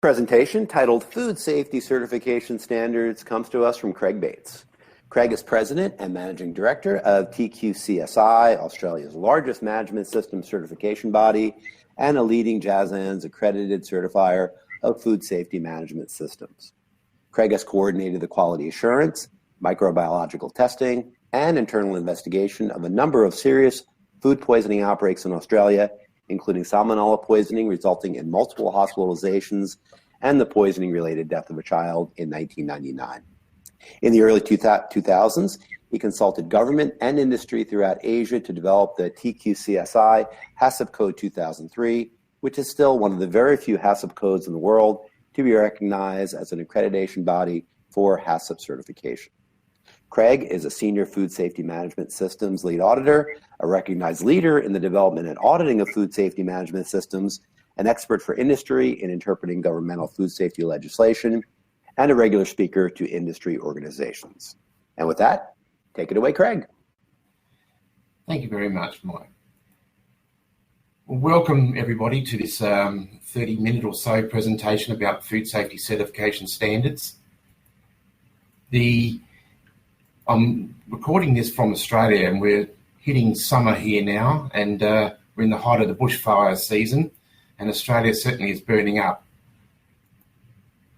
Presentation titled Food Safety Certification Standards comes to us from Craig Bates. Craig is President and Managing Director of TQCSI, Australia's largest management system certification body, and a leading JASN's accredited certifier of food safety management systems. Craig has coordinated the quality assurance, microbiological testing, and internal investigation of a number of serious food poisoning outbreaks in Australia, including salmonella poisoning resulting in multiple hospitalizations and the poisoning-related death of a child in 1999. In the early 2000s, he consulted government and industry throughout Asia to develop the TQCSI HACCP Code 2003, which is still one of the very few HACCP codes in the world to be recognized as an accreditation body for HACCP certification. Craig is a senior food safety management systems lead auditor, a recognized leader in the development and auditing of food safety management systems, an expert for industry in interpreting governmental food safety legislation, and a regular speaker to industry organizations. And with that, take it away, Craig. Thank you very much, Mike. Well, welcome everybody to this 30-minute or so presentation about food safety certification standards. I'm recording this from Australia, and we're hitting summer here now, and we're in the height of the bushfire season, and Australia certainly is burning up.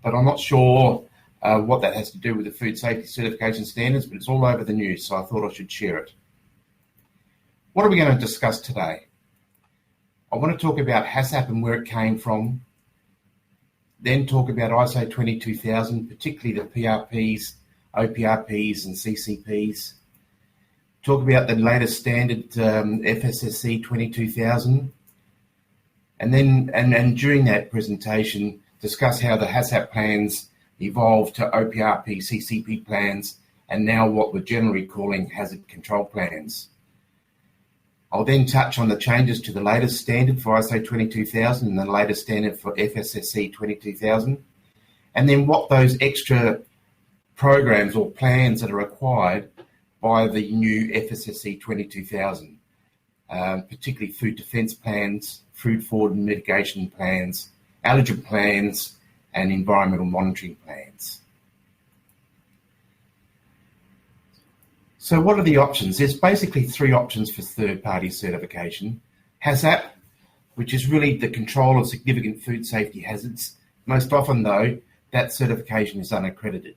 But I'm not sure what that has to do with the food safety certification standards, but it's all over the news, so I thought I should share it. What are we going to discuss today? I want to talk about HACCP and where it came from, then talk about ISO 22000, particularly the PRPs, OPRPs and CCPs, talk about the latest standard FSSC 22000, and then during that presentation discuss how the HACCP plans evolved to OPRP CCP plans and now what we're generally calling hazard control plans. I'll then touch on the changes to the latest standard for ISO 22000 and the latest standard for FSSC 22000, and then what those extra programs or plans that are required by the new FSSC 22000, particularly food defence plans, food fraud mitigation plans, allergen plans, and environmental monitoring plans. So what are the options? There's basically three options for third-party certification. HACCP, which is really the control of significant food safety hazards. Most often, though, that certification is unaccredited.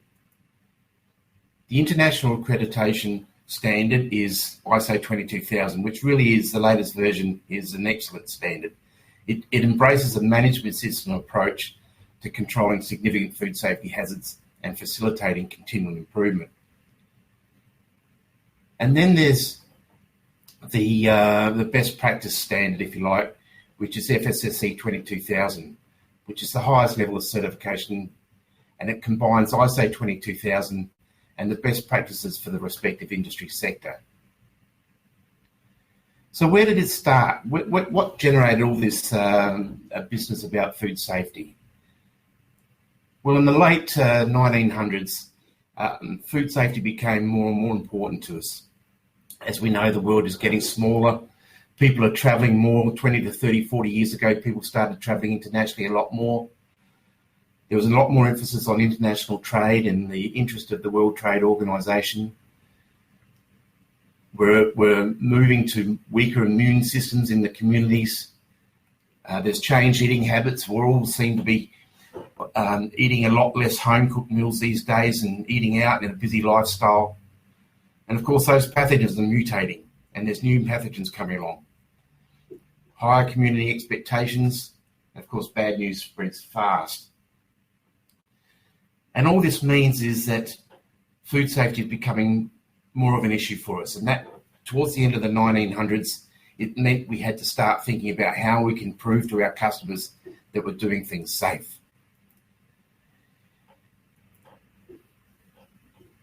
The international accreditation standard is ISO 22000, which really is the latest version, is an excellent standard. It embraces a management system approach to controlling significant food safety hazards and facilitating continual improvement. And then there's the best practice standard, if you like, which is FSSC 22000, which is the highest level of certification, and it combines ISO 22000 and the best practices for the respective industry sector. So where did it start? What generated all this business about food safety? Well, in the late 1900s, food safety became more and more important to us. As we know, the world is getting smaller. People are travelling more. 20 to 30, 40 years ago, people started travelling internationally a lot more. There was a lot more emphasis on international trade in the interest of the World Trade Organization. We're moving to weaker immune systems in the communities. There's changed eating habits. We all seem to be eating a lot less home-cooked meals these days and eating out in a busy lifestyle. And of course, those pathogens are mutating, and there's new pathogens coming along. Higher community expectations, and of course, bad news spreads fast. And all this means is that food safety is becoming more of an issue for us. And that, towards the end of the 1900s, it meant we had to start thinking about how we can prove to our customers that we're doing things safe.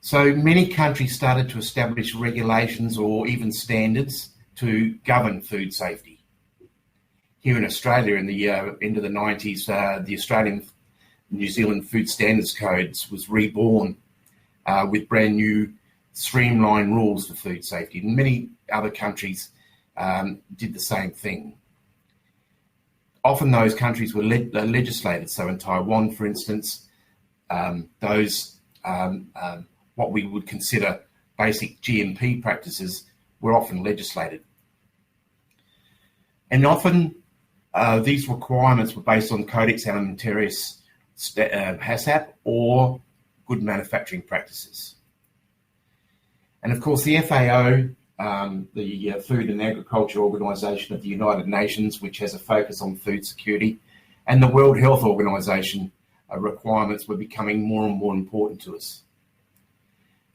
So many countries started to establish regulations or even standards to govern food safety. Here in Australia, in the end of the 90s, the Australian New Zealand Food Standards Codes was reborn with brand new streamlined rules for food safety. And many other countries did the same thing. often those countries were legislated. So in Taiwan, for instance, what we would consider basic GMP practices were often legislated. And often these requirements were based on Codex Alimentarius HACCP or good manufacturing practices. And of course, the FAO, the Food and Agriculture Organization of the United Nations, which has a focus on food security, and the World Health Organization requirements were becoming more and more important to us.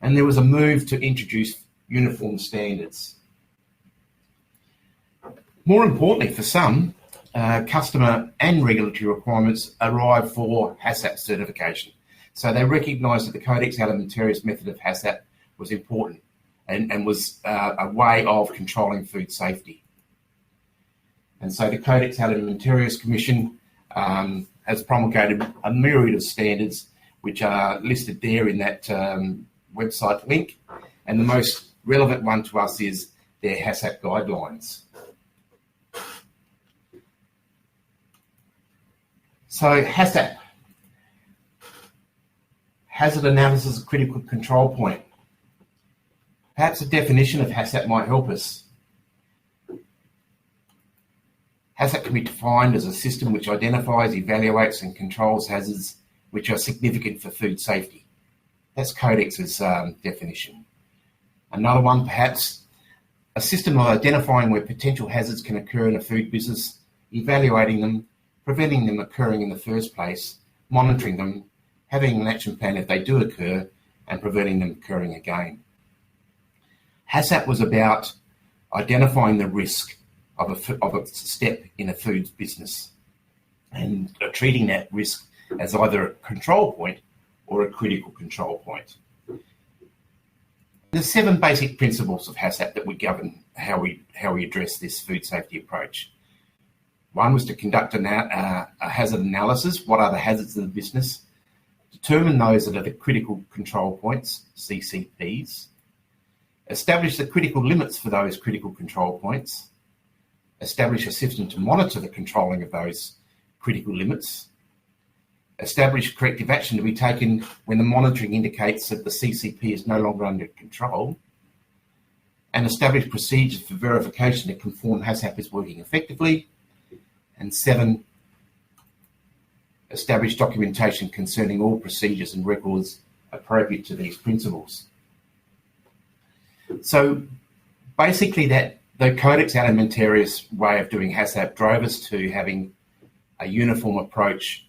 And there was a move to introduce uniform standards. More importantly, for some, customer and regulatory requirements arrived for HACCP certification. So they recognised that the Codex Alimentarius method of HACCP was important and was a way of controlling food safety. And so the Codex Alimentarius Commission has promulgated a myriad of standards which are listed there in that website link. And the most relevant one to us is their HACCP guidelines. So HACCP, hazard analysis critical control point. Perhaps a definition of HACCP might help us. HACCP can be defined as a system which identifies, evaluates and controls hazards which are significant for food safety. That's Codex's definition. Another one, perhaps, a system of identifying where potential hazards can occur in a food business, evaluating them, preventing them occurring in the first place, monitoring them, having an action plan if they do occur, and preventing them occurring again. HACCP was about identifying the risk of a step in a food business and treating that risk as either a control point or a critical control point. There's 7 basic principles of HACCP that would govern how we address this food safety approach. One was to conduct a hazard analysis. What are the hazards in the business? Determine those that are the critical control points, CCPs. Establish the critical limits for those critical control points. Establish a system to monitor the controlling of those critical limits. Establish corrective action to be taken when the monitoring indicates that the CCP is no longer under control. And establish procedures for verification to confirm HACCP is working effectively. And 7, establish documentation concerning all procedures and records appropriate to these principles. So basically the Codex Alimentarius way of doing HACCP drove us to having a uniform approach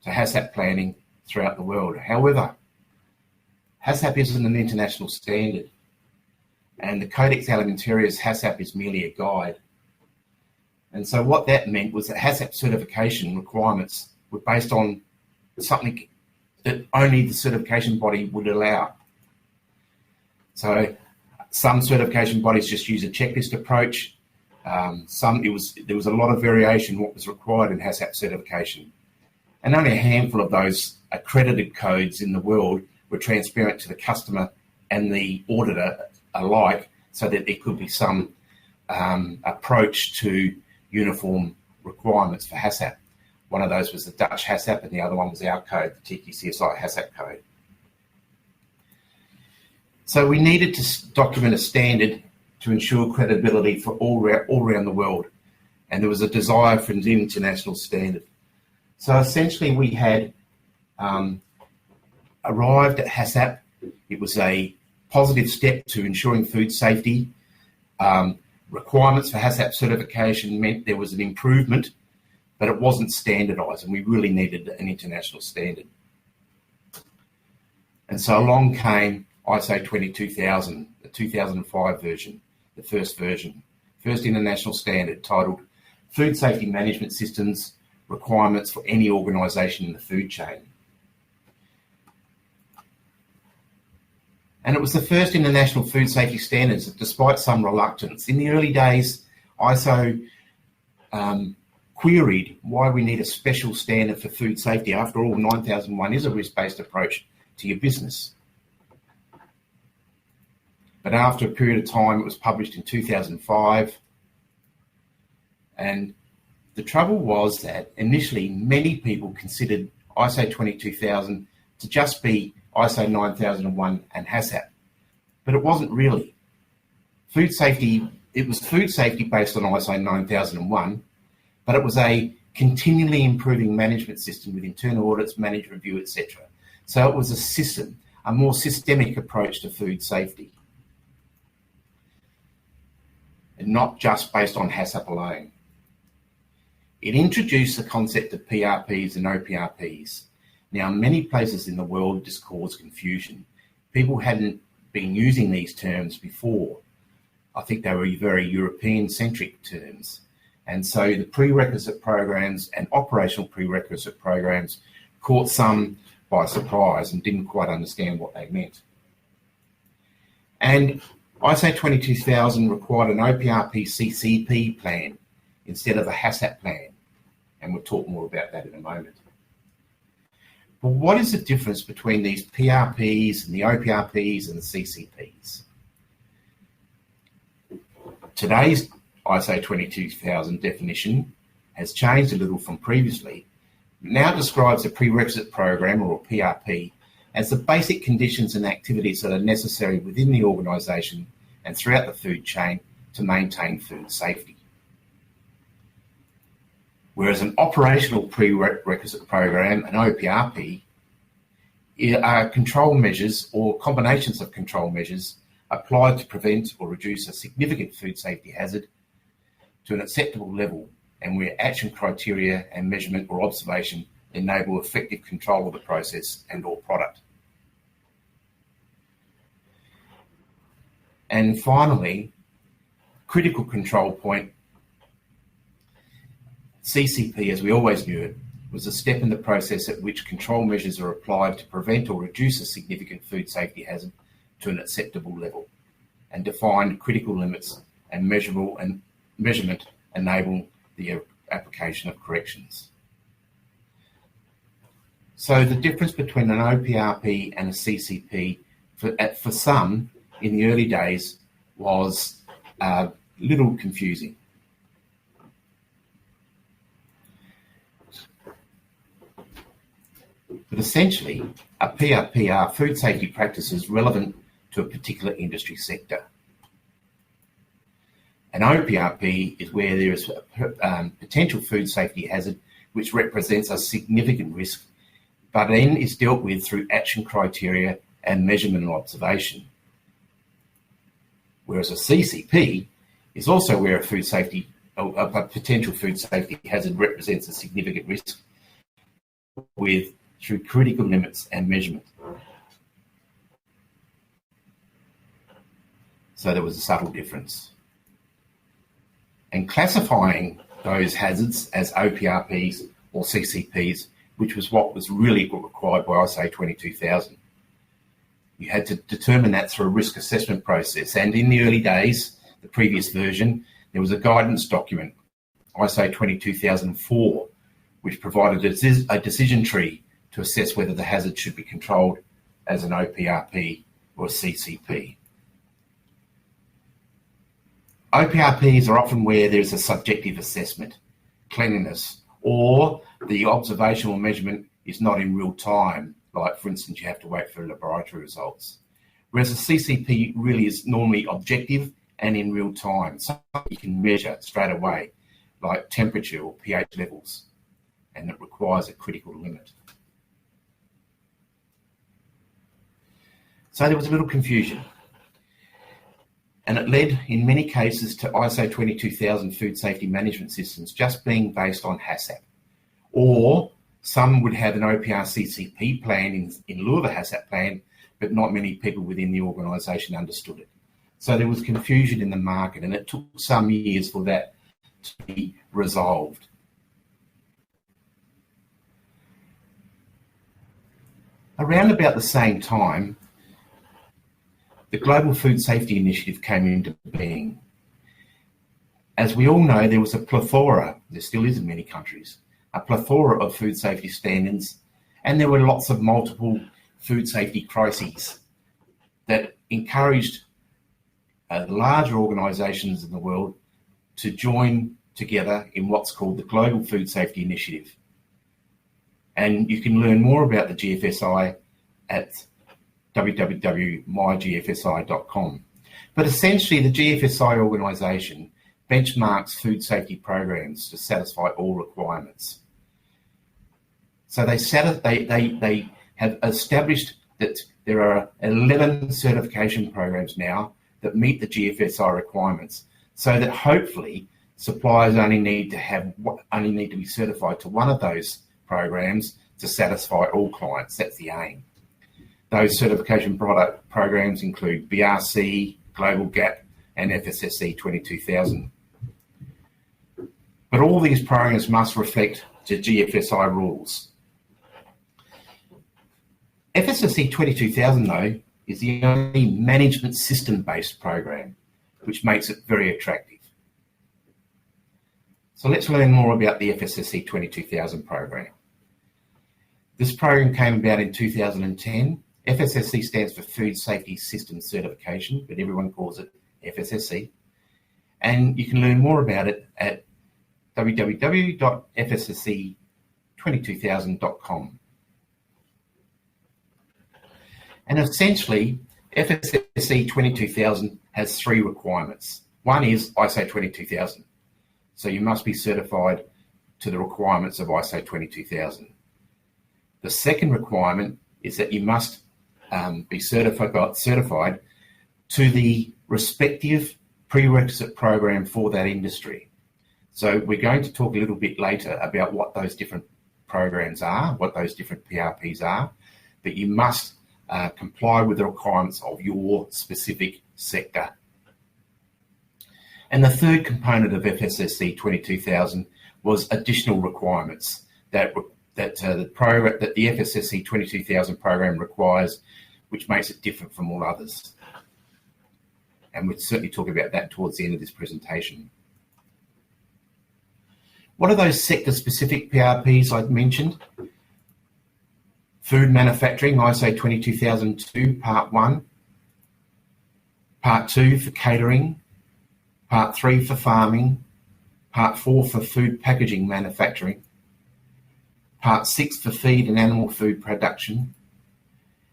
to HACCP planning throughout the world. However, HACCP isn't an international standard, and the Codex Alimentarius HACCP is merely a guide. And so what that meant was that HACCP certification requirements were based on something that only the certification body would allow. So some certification bodies just use a checklist approach. There was a lot of variation in what was required in HACCP certification. And only a handful of those accredited codes in the world were transparent to the customer and the auditor alike, so that there could be some approach to uniform requirements for HACCP. One of those was the Dutch HACCP and the other one was our code, the TQCSI HACCP code. So we needed to document a standard to ensure credibility for all around the world, and there was a desire for an international standard. So essentially we had arrived at HACCP. It was a positive step to ensuring food safety. Requirements for HACCP certification meant there was an improvement, but it wasn't standardised, and we really needed an international standard. And so along came ISO 22000, the 2005 version, the first international standard titled Food Safety Management Systems Requirements for Any Organisation in the Food Chain. And it was the first international food safety standards that, despite some reluctance, in the early days, ISO queried why we need a special standard for food safety. After all, 9001 is a risk-based approach to your business. But after a period of time, it was published in 2005, and The trouble was that initially many people considered ISO 22000 to just be ISO 9001 and HACCP, but it wasn't really. It was food safety based on ISO 9001, but it was a continually improving management system with internal audits, management review, etc. So it was a system, a more systemic approach to food safety, and not just based on HACCP alone. It introduced the concept of PRPs and OPRPs. Now, many places in the world this caused confusion. People hadn't been using these terms before. I think they were very European-centric terms. And so the prerequisite programs and operational prerequisite programs caught some by surprise and didn't quite understand what they meant. And ISO 22000 required an OPRP CCP plan instead of a HACCP plan. And we'll talk more about that in a moment. But what is the difference between these PRPs and the OPRPs and the CCPs? Today's ISO 22000 definition has changed a little from previously. It now describes a prerequisite program, or a PRP, as the basic conditions and activities that are necessary within the organisation and throughout the food chain to maintain food safety. Whereas an operational prerequisite program, an OPRP, are control measures or combinations of control measures applied to prevent or reduce a significant food safety hazard to an acceptable level, and where action criteria and measurement or observation enable effective control of the process and or product. And finally, critical control point, CCP, as we always knew it, was a step in the process at which control measures are applied to prevent or reduce a significant food safety hazard to an acceptable level, and defined critical limits and measurement enable the application of corrections. So the difference between an OPRP and a CCP for some in the early days was a little confusing. But essentially, a PRP are food safety practices relevant to a particular industry sector. An OPRP is where there is a potential food safety hazard which represents a significant risk, but then is dealt with through action criteria and measurement and observation. Whereas a CCP is also where a potential food safety hazard represents a significant risk through critical limits and measurement. So there was a subtle difference. And classifying those hazards as OPRPs or CCPs, which was what was really required by ISO 22000. You had to determine that through a risk assessment process. And in the early days, the previous version, there was a guidance document, ISO 22004, which provided a decision tree to assess whether the hazard should be controlled as an OPRP or a CCP. OPRPs are often where there's a subjective assessment, cleanliness, or the observational measurement is not in real time, like for instance you have to wait for laboratory results. Whereas a CCP really is normally objective and in real time, so you can measure straight away, like temperature or pH levels, and it requires a critical limit. So there was a little confusion. And it led, in many cases, to ISO 22000 food safety management systems just being based on HACCP. Or some would have an OPR CCP plan in lieu of a HACCP plan, but not many people within the organisation understood it. So there was confusion in the market, and it took some years for that to be resolved. Around about the same time, the Global Food Safety Initiative came into being. As we all know, there was a plethora, there still is in many countries, a plethora of food safety standards, and there were lots of multiple food safety crises that encouraged larger organisations in the world to join together in what's called the Global Food Safety Initiative. And you can learn more about the GFSI at www.mygfsi.com. But essentially, the GFSI organisation benchmarks food safety programs to satisfy all requirements. So they have established that there are 11 certification programs now that meet the GFSI requirements, so that hopefully suppliers only need to be certified to one of those programs to satisfy all clients. That's the aim. Those certification product programs include BRC, Global GAP, and FSSC 22000. But all these programs must reflect the GFSI rules. FSSC 22000, though, is the only management system-based program, which makes it very attractive. So let's learn more about the FSSC 22000 program. This program came about in 2010. FSSC stands for Food Safety System Certification, but everyone calls it FSSC. And you can learn more about it at www.fssc22000.com. And essentially, FSSC 22000 has three requirements. One is ISO 22000. So you must be certified to the requirements of ISO 22000. The second requirement is that you must be certified to the respective prerequisite program for that industry. So we're going to talk a little bit later about what those different programs are, what those different PRPs are, but you must comply with the requirements of your specific sector. And the third component of FSSC 22000 was additional requirements that the FSSC 22000 program requires, which makes it different from all others. And we'll certainly talk about that towards the end of this presentation. What are those sector-specific PRPs I mentioned? Food manufacturing, ISO 22002, Part 1. Part 2 for catering. Part 3 for farming. Part 4 for food packaging manufacturing. Part 6 for feed and animal food production.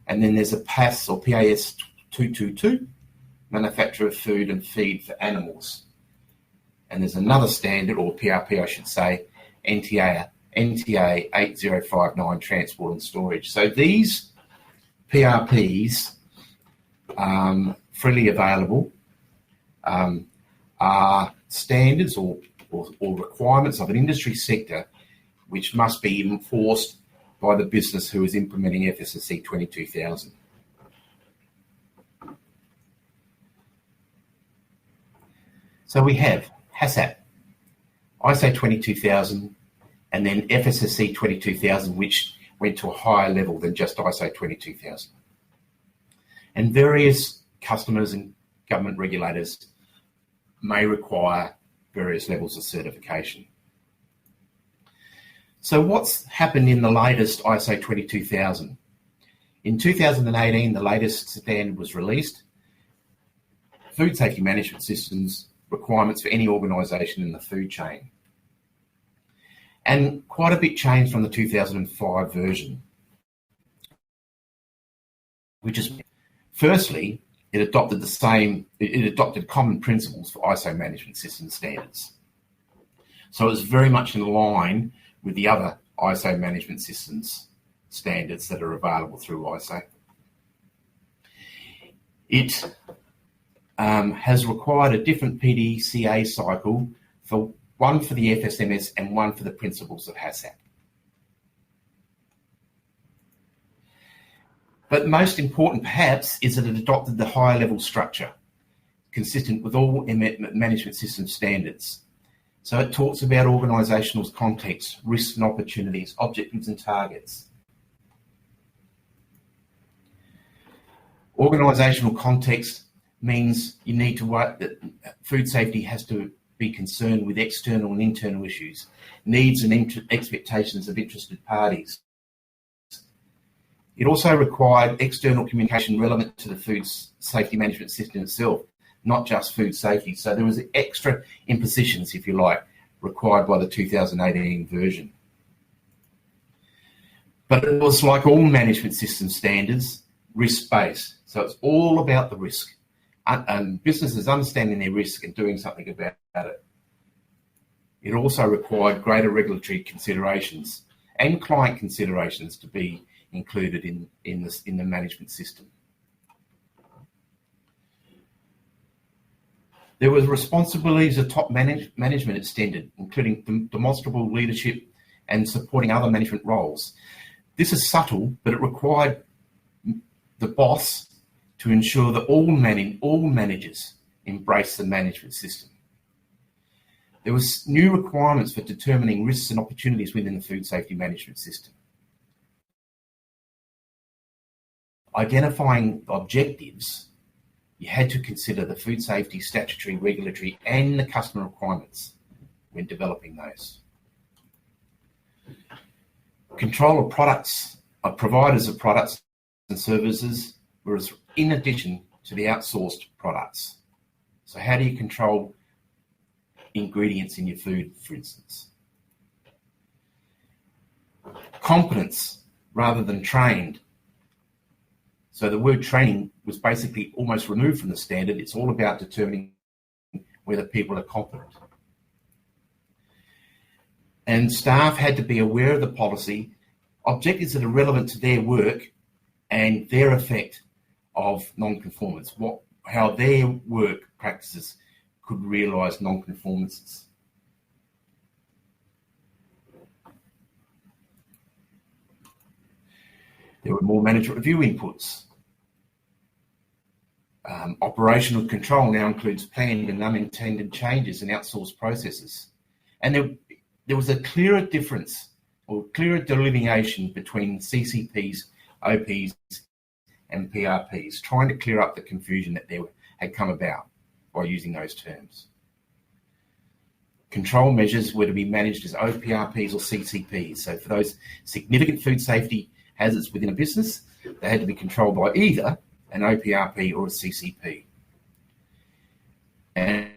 And then there's a PAS or PAS 222, manufacture of food and feed for animals. And there's another standard, or PRP I should say, NTA 8059, transport and storage. So these PRPs, freely available, are standards or requirements of an industry sector which must be enforced by the business who is implementing FSSC 22000. So we have HACCP, ISO 22000, and then FSSC 22000, which went to a higher level than just ISO 22000. And various customers and government regulators may require various levels of certification. So what's happened in the latest ISO 22000? In 2018, the latest standard was released. Food safety management systems requirements for any organisation in the food chain. And quite a bit changed from the 2005 version. Firstly, it adopted common principles for ISO management system standards. So it was very much in line with the other ISO management systems standards that are available through ISO. It has required a different PDCA cycle, for one for the FSMS and one for the principles of HACCP. But most important, perhaps, is that it adopted the higher level structure, consistent with all management system standards. So it talks about organisational context, risks and opportunities, objectives and targets. Organisational context means you need to work that food safety has to be concerned with external and internal issues, needs and expectations of interested parties. It also required external communication relevant to the food safety management system itself, not just food safety. So there was extra impositions, if you like, required by the 2018 version. But it was, like all management system standards, risk-based. So it's all about the risk. And businesses understanding their risk and doing something about it. It also required greater regulatory considerations and client considerations to be included in the management system. There was responsibilities of top management extended, including demonstrable leadership and supporting other management roles. This is subtle, but it required the boss to ensure that all managers embrace the management system. There was new requirements for determining risks and opportunities within the food safety management system. Identifying objectives, you had to consider the food safety, statutory, regulatory, and the customer requirements when developing those. Control of products, of providers of products and services, whereas in addition to the outsourced products. So how do you control ingredients in your food, for instance? Competence rather than trained. So the word training was basically almost removed from the standard. It's all about determining whether people are competent. And staff had to be aware of the policy, objectives that are relevant to their work and their effect of non-conformance, how their work practices could realise non-conformances. There were more management review inputs. Operational control now includes planned and unintended changes in outsourced processes. And there was a clearer difference or clearer delineation between CCPs, OPs, and PRPs, trying to clear up the confusion that had come about by using those terms. Control measures were to be managed as OPRPs or CCPs. So for those significant food safety hazards within a business, they had to be controlled by either an OPRP or a CCP. And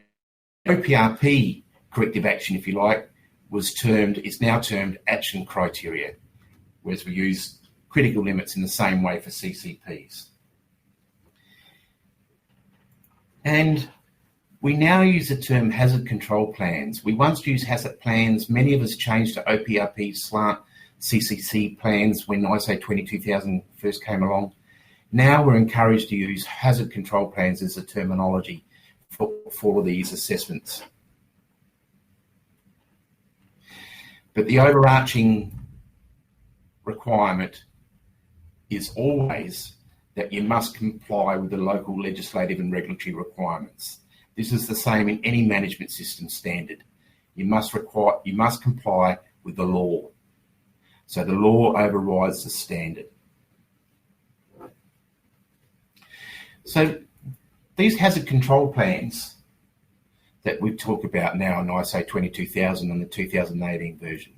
OPRP corrective action, if you like, is now termed action criteria, whereas we use critical limits in the same way for CCPs. And we now use the term hazard control plans. We once used hazard plans. Many of us changed to OPRP/CCC plans when ISO 22000 first came along. Now we're encouraged to use hazard control plans as a terminology for these assessments. But the overarching requirement is always that you must comply with the local legislative and regulatory requirements. This is the same in any management system standard. You must comply with the law. So the law overrides the standard. So these hazard control plans that we talk about now in ISO 22000 and the 2018 version,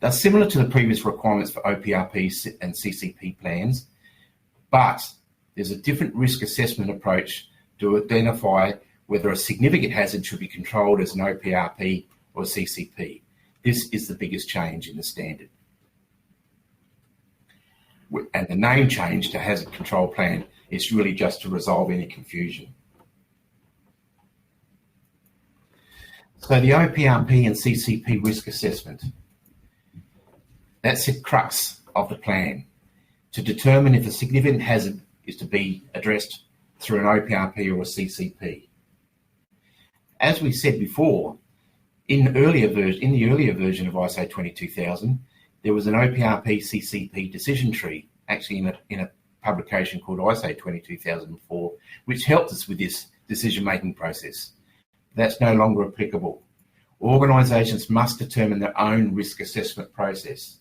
they're similar to the previous requirements for OPRP and CCP plans, but there's a different risk assessment approach to identify whether a significant hazard should be controlled as an OPRP or a CCP. This is the biggest change in the standard. And the name change to hazard control plan is really just to resolve any confusion. So the OPRP and CCP risk assessment, that's the crux of the plan, to determine if a significant hazard is to be addressed through an OPRP or a CCP. As we said before, in the earlier version of ISO 22000, there was an OPRP CCP decision tree, actually in a publication called ISO 22004, which helped us with this decision-making process. That's no longer applicable. Organisations must determine their own risk assessment process.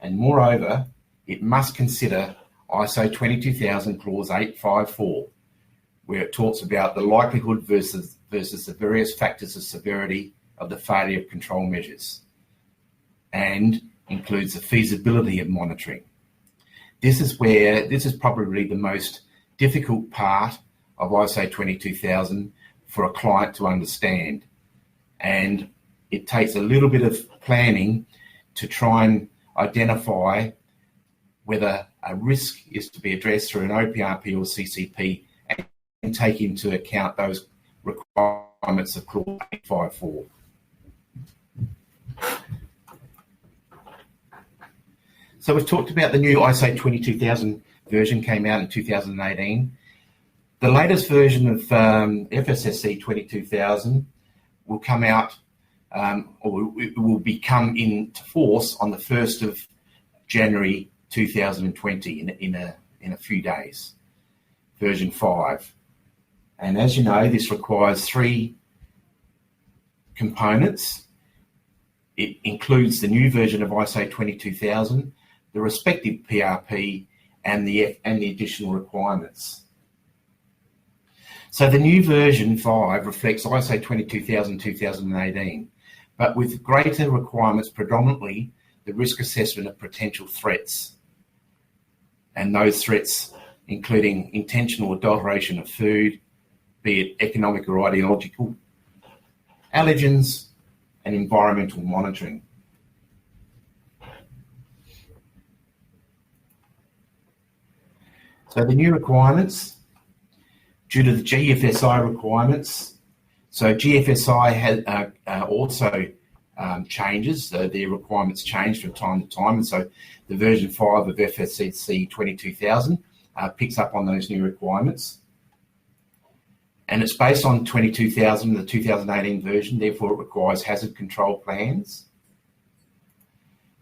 And moreover, it must consider ISO 22000 clause 854, where it talks about the likelihood versus the various factors of severity of the failure of control measures, and includes the feasibility of monitoring. This is probably the most difficult part of ISO 22000 for a client to understand. and it takes a little bit of planning to try and identify whether a risk is to be addressed through an OPRP or CCP and take into account those requirements of Clause 854. So we've talked about the new ISO 22000 version came out in 2018. The latest version of FSSC 22000 will come out or it will become into force on the 1st of January 2020 in a few days, version 5. And as you know, this requires 3 components. It includes the new version of ISO 22000, the respective PRP, and the additional requirements. So the new version 5 reflects ISO 22000-2018, but with greater requirements, predominantly the risk assessment of potential threats, and those threats including intentional adulteration of food, be it economic or ideological, allergens, and environmental monitoring. So the new requirements, due to the GFSI requirements, so GFSI has also changes, so their requirements change from time to time, and so the version 5 of FSSC 22000 picks up on those new requirements. And it's based on 22000, the 2018 version, therefore it requires hazard control plans.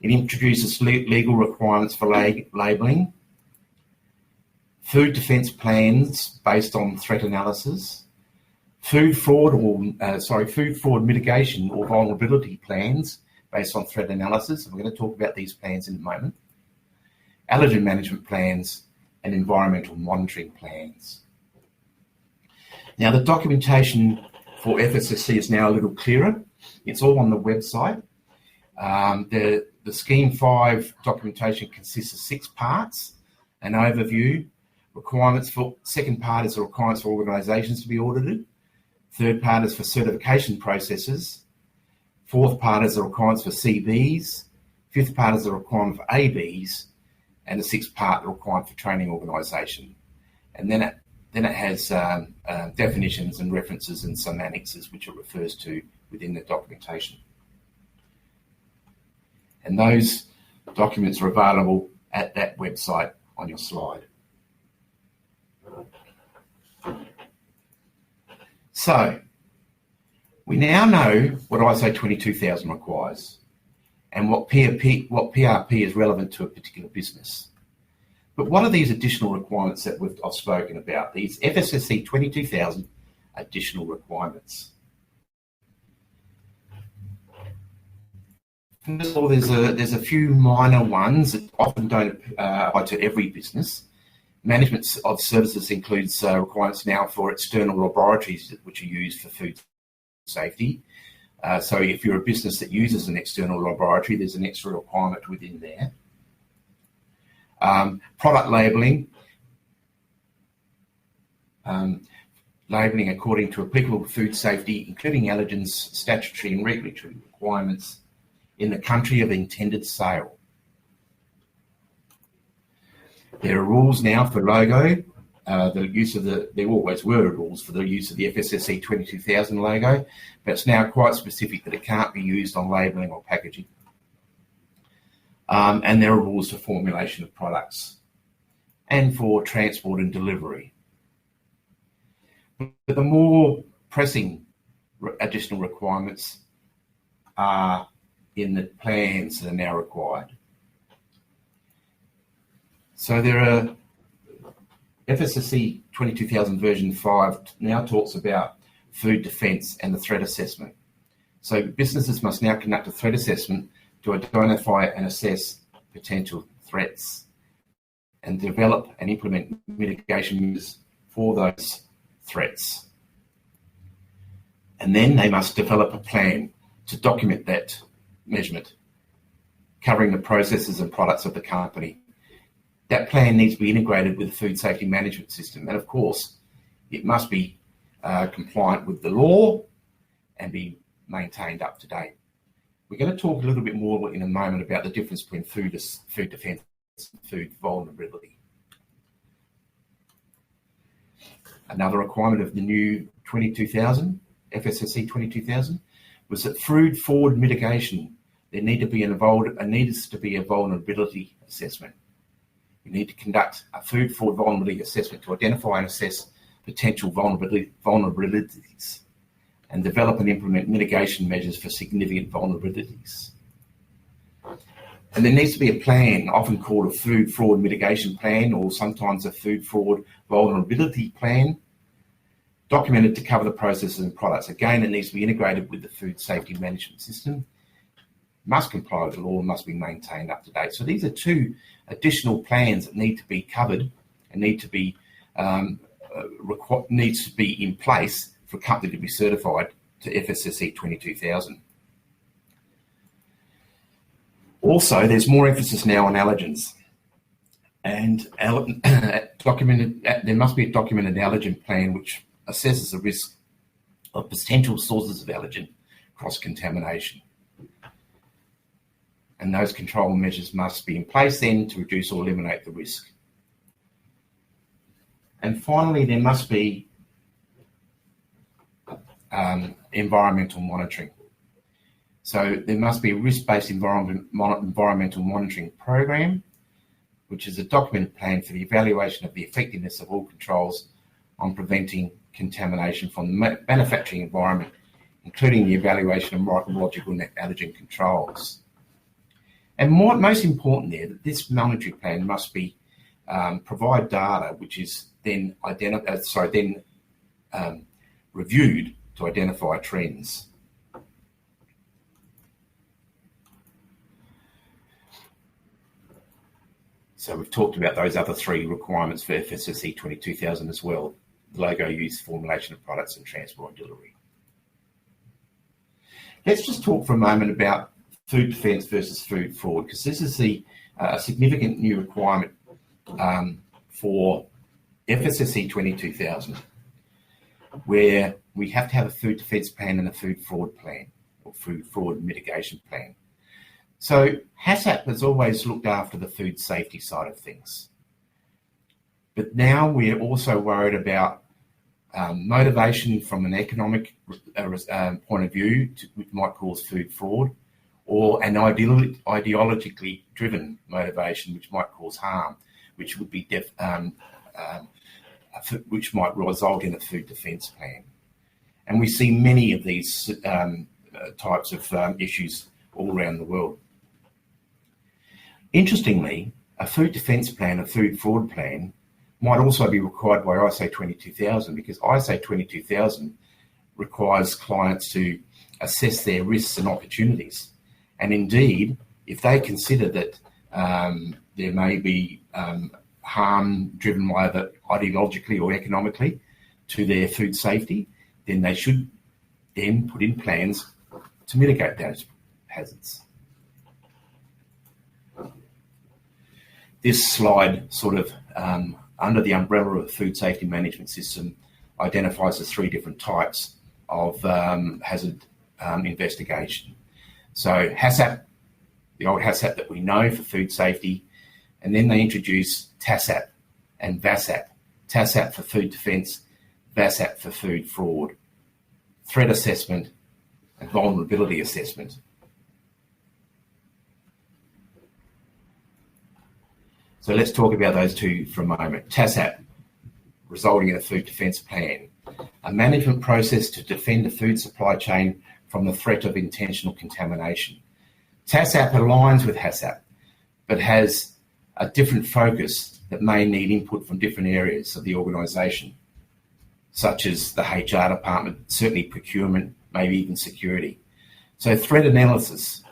It introduces legal requirements for labelling, food defence plans based on threat analysis, food fraud mitigation or vulnerability plans based on threat analysis, and we're going to talk about these plans in a moment, allergen management plans, and environmental monitoring plans. Now, the documentation for FSSC is now a little clearer. It's all on the website. The Scheme 5 documentation consists of 6 parts: an overview, requirements for, second part is the requirements for organisations to be audited, third part is for certification processes, fourth part is the requirements for CBs, fifth part is the requirement for ABs, and the sixth part the requirement for training organisation. And then it has definitions and references and some annexes which it refers to within the documentation. And those documents are available at that website on your slide. So, we now know what ISO 22000 requires and what PRP is relevant to a particular business. But what are these additional requirements that I've spoken about? These FSSC 22000 additional requirements. First of all, there's a few minor ones that often don't apply to every business. Management of services includes requirements now for external laboratories which are used for food safety. So if you're a business that uses an external laboratory, there's an extra requirement within there. Product labelling, labelling according to applicable food safety, including allergens, statutory and regulatory requirements in the country of intended sale. There are rules now for logo, there always were rules for the use of the FSSC 22000 logo, but it's now quite specific that it can't be used on labelling or packaging. And there are rules for formulation of products and for transport and delivery. But the more pressing additional requirements are in the plans that are now required. So there are FSSC 22000 version 5 now talks about food defence and the threat assessment. So businesses must now conduct a threat assessment to identify and assess potential threats and develop and implement mitigation measures for those threats. And then they must develop a plan to document that measurement, covering the processes and products of the company. That plan needs to be integrated with the food safety management system. And of course, it must be compliant with the law and be maintained up to date. We're going to talk a little bit more in a moment about the difference between food defence and food vulnerability. Another requirement of the new 22,000, FSSC 22,000, was that food fraud mitigation, there needs to be a vulnerability assessment. We need to conduct a food fraud vulnerability assessment to identify and assess potential vulnerabilities and develop and implement mitigation measures for significant vulnerabilities. And there needs to be a plan, often called a food fraud mitigation plan, or sometimes a food fraud vulnerability plan, documented to cover the processes and products. Again, it needs to be integrated with the food safety management system, must comply with the law, and must be maintained up to date. So these are two additional plans that need to be covered and needs to be in place for a company to be certified to FSSC 22,000. Also, there's more emphasis now on allergens, and there must be a documented allergen plan which assesses the risk of potential sources of allergen cross-contamination. And those control measures must be in place then to reduce or eliminate the risk. And finally, there must be environmental monitoring. So there must be a risk-based environmental monitoring program, which is a documented plan for the evaluation of the effectiveness of all controls on preventing contamination from the manufacturing environment, including the evaluation of microbiological allergen controls. And most important there, that this monitoring plan must be provide data which is then reviewed to identify trends. So we've talked about those other three requirements for FSSC 22,000 as well: logo use, formulation of products, and transport and delivery. Let's just talk for a moment about food defence versus food fraud, because this is a significant new requirement for FSSC 22,000, where we have to have a food defence plan and a food fraud plan, or food fraud mitigation plan. So HACCP has always looked after the food safety side of things. But now we're also worried about motivation from an economic point of view, which might cause food fraud, or an ideologically driven motivation, which might cause harm, which would be which might result in a food defence plan. And we see many of these types of issues all around the world. Interestingly, a food defence plan, a food fraud plan, might also be required by ISO 22,000, because ISO 22,000 requires clients to assess their risks and opportunities. And indeed, if they consider that there may be harm driven either ideologically or economically to their food safety, then they should then put in plans to mitigate those hazards. This slide sort of, under the umbrella of the food safety management system, identifies the three different types of hazard investigation. So HACCP, the old HACCP that we know for food safety, and then they introduce TASAP and VASAP. TASAP for food defence, VASAP for food fraud, threat assessment and vulnerability assessment. So let's talk about those two for a moment. TASAP, resulting in a food defence plan, a management process to defend the food supply chain from the threat of intentional contamination. TASAP aligns with HACCP, but has a different focus that may need input from different areas of the organisation, such as the HR department, certainly procurement, maybe even security. So threat analysis,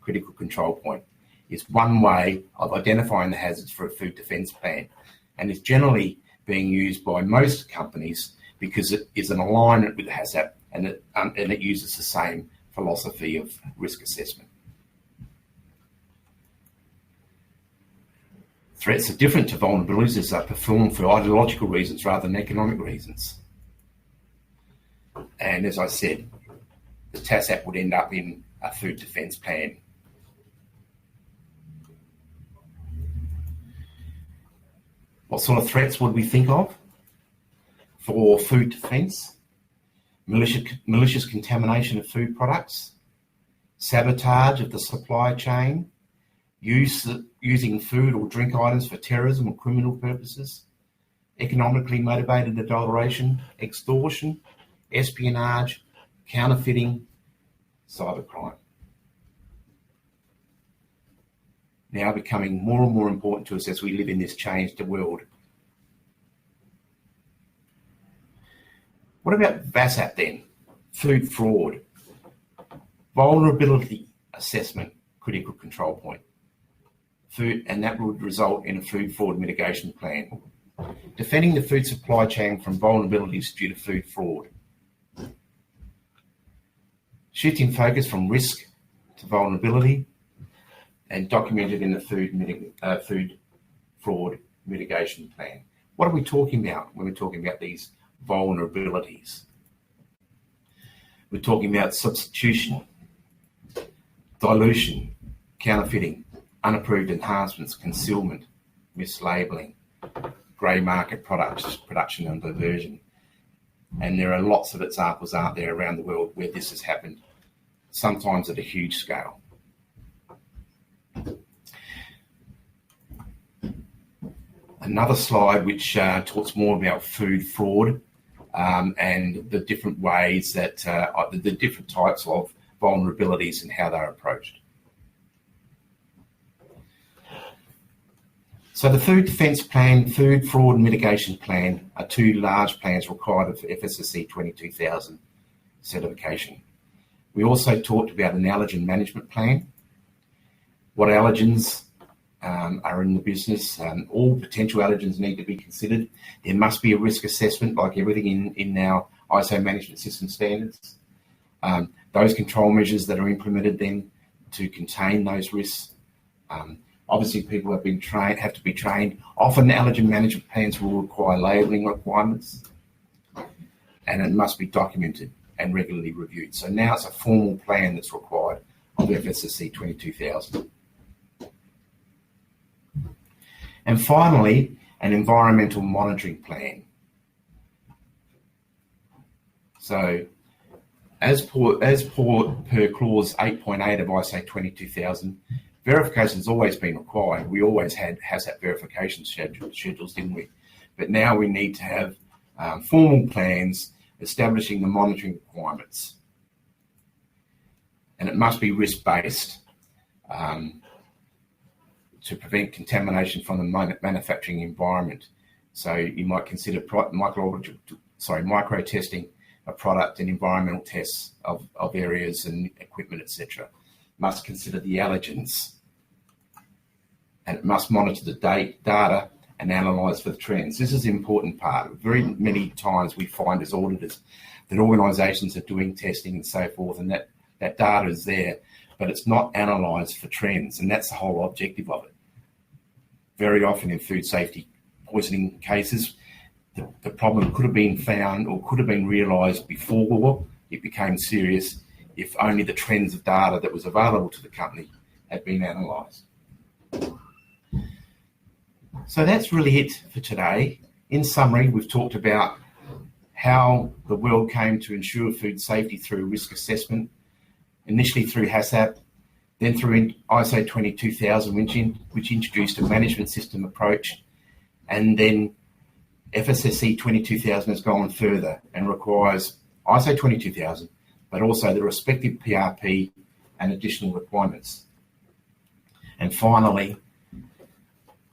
critical control point, is one way of identifying the hazards for a food defence plan, and is generally being used by most companies because it is an alignment with HACCP and it uses the same philosophy of risk assessment. Threats are different to vulnerabilities as are performed for ideological reasons rather than economic reasons. And as I said, the TACCP would end up in a food defence plan. What sort of threats would we think of for food defence? Malicious contamination of food products, sabotage of the supply chain, using food or drink items for terrorism or criminal purposes, economically motivated adulteration, extortion, espionage, counterfeiting, cybercrime. Now becoming more and more important to us as we live in this changed world. What about HACCP then? Food fraud. Vulnerability assessment, critical control point. And that would result in a food fraud mitigation plan. Defending the food supply chain from vulnerabilities due to food fraud. Shifting focus from risk to vulnerability, and documented in the food fraud mitigation plan. What are we talking about when we're talking about these vulnerabilities? We're talking about substitution, dilution, counterfeiting, unapproved enhancements, concealment, mislabeling, grey market products, production and diversion. And there are lots of examples, aren't there, around the world where this has happened, sometimes at a huge scale. Another slide which talks more about food fraud and the different ways that, the different types of vulnerabilities and how they're approached. So the Food Defence Plan, Food Fraud Mitigation Plan are two large plans required for FSSC 22000 certification. We also talked about an allergen management plan, what allergens are in the business. All potential allergens need to be considered. There must be a risk assessment like everything in our ISO management system standards. Those control measures that are implemented then to contain those risks. Obviously, people have to be trained. Often allergen management plans will require labelling requirements, and it must be documented and regularly reviewed. So now it's a formal plan that's required of FSSC 22000. And finally, an environmental monitoring plan. So as per clause 8.8 of ISO 22000, verification has always been required. We always had HACCP verification schedules, didn't we? But now we need to have formal plans establishing the monitoring requirements. And it must be risk-based to prevent contamination from the manufacturing environment. So you might consider micro-testing a product and environmental tests of areas and equipment, etc. Must consider the allergens, and it must monitor the data and analyse for the trends. This is the important part. Very many times we find as auditors that organisations are doing testing and so forth, and that data is there, but it's not analysed for trends, and that's the whole objective of it. Very often in food safety poisoning cases, the problem could have been found or could have been realised before it became serious if only the trends of data that was available to the company had been analysed. So that's really it for today. In summary, we've talked about how the world came to ensure food safety through risk assessment, initially through HACCP, then through ISO 22000, which introduced a management system approach, and then FSSC 22000 has gone further and requires ISO 22000, but also the respective PRP and additional requirements. And finally,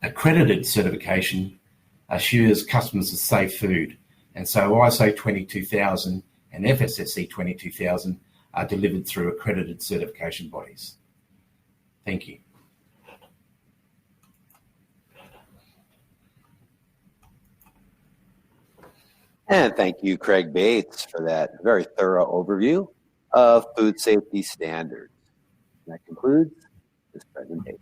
accredited certification assures customers of safe food. And so ISO 22000 and FSSC 22000 are delivered through accredited certification bodies. Thank you. And thank you, Craig Bates, for that very thorough overview of food safety standards. That concludes this presentation.